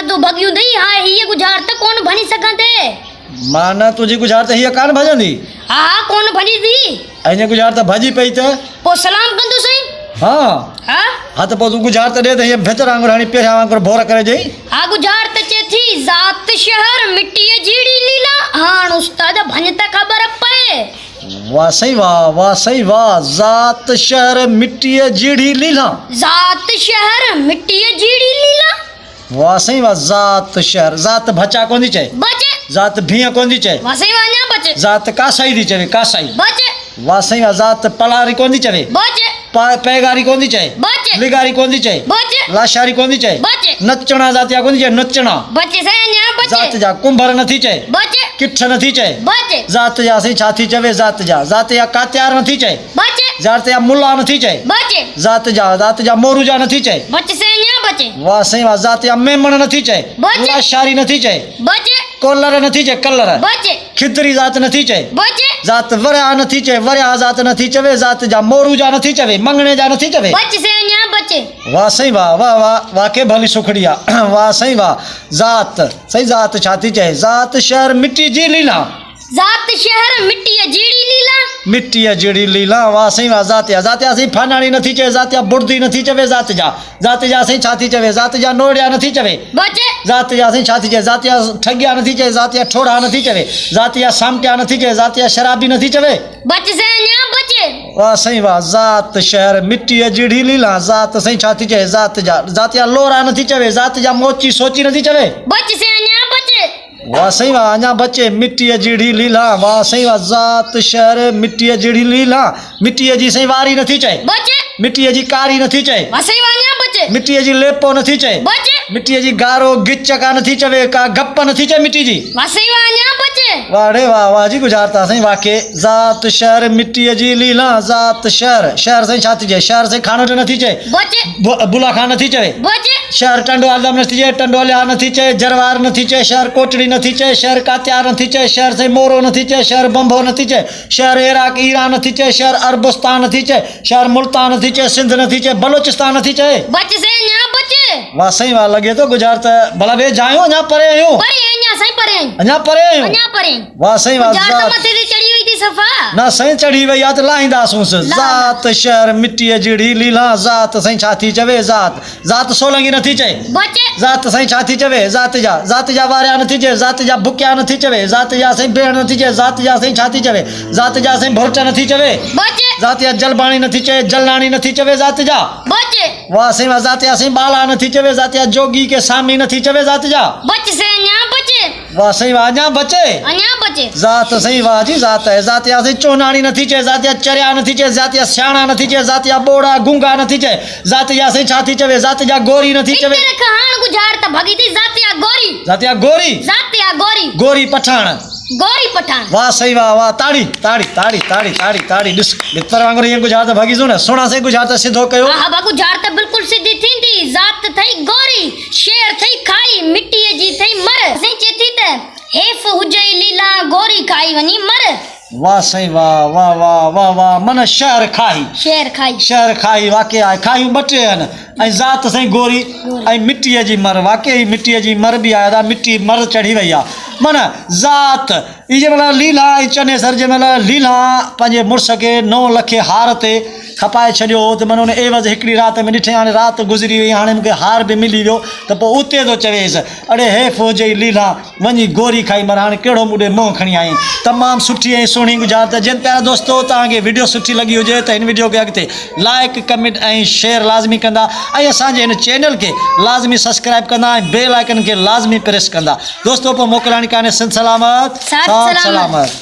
तो भगियो दई हां ये गुजार त कौन भनी सकंते माना तुझी गुजार त हिय कान भजंदी हां कौन भनी दी अने गुजार त भजी पई त पो सलाम कंदो सही हां हां हां त पो तू गुजार त दे त हिय भेतर आंगुर हणी पेरा आंगुर भोर करे जई हां गुजार त चे थी जात शहर मिट्टी जीड़ी लीला हां उस्ताद भन त खबर पए वाह सही वाह जात शहर मिट्टी जीड़ी लीला जात शहर मिट्टी जीड़ी लीला वाह सही वाह जात शहर जात भचा कोनी चे बचे जात भिया कोनी चे वसई वान्या बचे जात कासाई दी चवे कासाई बचे वाह सही वाह जात पलारी कोनी चवे बचे पैगारी कोनी चे बचे लिगारी कोनी चे बचे लाशारी कोनी चे बचे नचना जातिया कोनी चे नचना बचे सैन्या जात बचे जा कुंभर नथी चे बचे किठ नथी चे बचे जात जा सही छाती चवे जात जा कात्यार नथी चे बचे जात जा मुल्ला नथी चे बचे जात जा मोरू जा नथी चे बचे सैन्या बचे वाह सही वाह जात जा मेमण नथी चे बचे। लाशारी नथी चे बचे कोलर नथी चे कलर बचे खिदरी जात नथी चे बचे जात वरिया नथी चे वरिया जात नथी चवे जात जा मोरू जा नथी चवे मंगणे जा नथी चवे बचे सैन्या बचे वाह सही वाह वाह वाह वाह के भली सुखड़िया वाह सही वाह जात सही जात छाती चे जात शहर मिट्टी जी लीला जात शहर मिट्टी जीड़ी लीला मिट्टी जीड़ी लीला वाह सही वाह जातिया सही फानाणी नथी चवे जातिया बुर्दी नथी चवे जात जा सही छाती चवे जात जा नोड़िया नथी चवे बचे जात जा सही छाती चवे जातिया ठगिया नथी चवे जातिया ठोड़ा नथी चवे जातिया सामटिया नथी चवे जातिया शराबी नथी चवे बचे सैन्या बचे वाह सही वाह जात शहर मिट्टी जीड़ी लीला जात सही छाती चवे जातिया लोरा नथी चवे जात जा मोची सोची नथी चवे बचे सैन्या बचे वाह सही वाह अञा बचे मिट्टी जीड़ी लीला वाह सही वाह जात शहर मिट्टी जीड़ी लीला मिट्टी जी सही वारी नथी चए बचे मिट्टी जी कारी नथी चए वसई वान्या बचे मिट्टी जी लेपो नथी चए बचे मिट्टी जी गारो गिच का नथी चवे का गप नथी चए मिट्टी जी वसई वान्या बचे वाह रे वाह वाह जी गुजारता सही वाके जात शहर मिट्टी जी लीला जात शहर सही छाती चए शहर से खानो नथी चए बचे बुला खान नथी चवे बचे शहर टंडवाल नथी चए टंडोलिया नथी चए जरवार नथी चए शहर कोटड़ी नथी चए शहर कात्यार नथी चए शहर से मोरो नथी चए शहर बंभो नथी चए शहर इराक ईरान नथी चए शहर अरबस्तान नथी चए शहर मुल्तान नथी चए सिंध नथी चए बलोचिस्तान नथी चए बचे सैन्या बचे वाह सही वाह लगे तो गुजारत भला वे जायो अञा परे आयो परे अन्या सही परे अञा परे आयो अन्या परे वाह सही वाह जार जात तो मथे दी चढ़ी हुई थी सफा ना सही चढ़ी वई आ त लाहींदासूंस जात शहर मिट्टी जीड़ी लीला जात सही छाती चवे जात सोलंगी नथी चए बचे जात सही छाती चवे जात जा वारिया नथी चए जात जा बुकिया नथी चवे जात जा सही भेण नथी चए जात जा सही छाती चवे जात जा सही भुरच नथी चवे बचे जात जा जलबाणी नथी चए जलनाणी नथी चवे जात जा बचे वाह सही वाह जात जा सही बाला नथी चवे जात जा जोगी के सामी नथी चवे जात जा बचे सैन्या बचे वाह सही वाह अञा बचे अन्या बचे जात सही वाह जी जात है जात या सही चोनाणी नथी चए जात या चरिया नथी चए जात या स्याणा नथी चए जात या बोड़ा गुंगा नथी चए जात या सही छाती चवे जात जा गोरी नथी चवे इतने कहान गुजार त भगी थी जातिया गोरी जातिया गोरी जातिया गोरी गोरी पठाण गोरी पठान वाह सही वाह वाह ताड़ी ताड़ी ताड़ी ताड़ी ताड़ी ताड़ी डिस बितर वांगुर ये गुजार त भगी सुन सोना से गुजार त सिद्धो कयो हा बागु जार त बिल्कुल सीधी थींदी जात थई गोरी शेर थई खाई मिट्टी जी थई मर सही चेती त हेफ हुजई लीला गोरी खाई वनी मर वाह सही वाह वाह वाह वाह वाह मन शहर खाई वाके आए खाई बटे हन ऐं जात सही गोरी ऐं मिट्टीअ जी मर वाकई मिट्टीअ जी मर बि आया था मिट्टी मर चढ़ी वई आहे मन जात ई जंहिंमहिल लीला ऐं चनेसर जंहिंमहिल लीला पंहिंजे मुड़ुस खे 9 लखे हार ते खपाए छॾियो त मन उन एवज़ हिकिड़ी राति में ॾिठे हाणे राति गुज़री वई हाणे मूंखे हार बि मिली वियो त पोइ उते थो चवेसि अड़े हेफ़ हुजई लीला वञी गोरी खाई मर हाणे कहिड़ो मूंॾे मोह खणी आई तमामु सुठी ऐं सुहिणी गुज़ारत जिन प्यारा दोस्तो तव्हांखे वीडियो सुठी लॻी हुजे त हिन वीडियो खे अॻिते लाइक कमेंट ऐं शेयर लाज़मी कंदा ऐं असांजे हिन चैनल खे लाज़मी सब्सक्राइब कंदा ऐं बेल आइकन खे लाज़मी प्रेस कंदा दोस्तो पोइ मोकिलाणी कान्हे सिंध सलामत साथ सलामत।